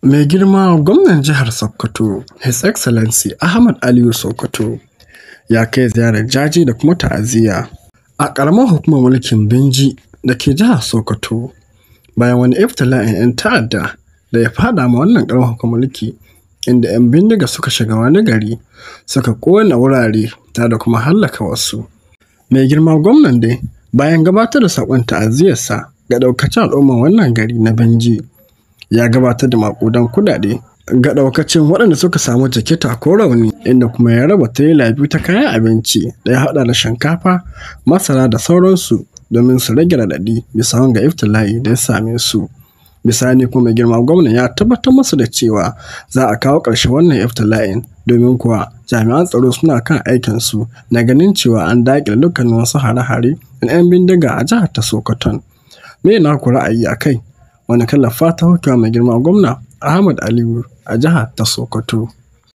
Mai girma gwamnan jihar Sokoto, His Excellency Ahmad Aliyu Sokoto, ya kai ziyarar jaje da kuma ta'aziyya a ƙaramar hukumar mulkin Binji da ke jihar Sokoto bayan wani iftila'in 'yan ta'adda da ya faɗa ma wannan ƙaramar hukumar mulki, inda 'yan bindiga suka shiga wani gari suka ƙona wurare tare da kuma hallaka wasu. Mai girma gwamnan dai bayan gabatar da saƙon ta'aziyyarsa ga ɗaukacin al'ummar wannan gari na Binji, ya gabatar da maƙudan kuɗaɗe ga ɗaukacin waɗanda suka samu jikita ko rauni, inda kuma ya raba tirela biyu ta kayan abinci da ya haɗa da shinkafa, masara da sauransu domin su rage raɗaɗi bisa wanga iftila'i da ya same su. Bisani kuma mai girma gwamnan ya tabbatar musu da cewa za a kawo ƙarshen wannan iftila'in, domin kuwa jami'an tsaro suna kan aikinsu na ganin cewa an daƙile dukkanin wasu hare-hare na 'yan bindiga a jihar ta Sokoton. Me na ku ra'ayi a kai? Wani kalar fata kuke wa mai girma gwamna Ahmad Aliyu a jihar ta Sokoto?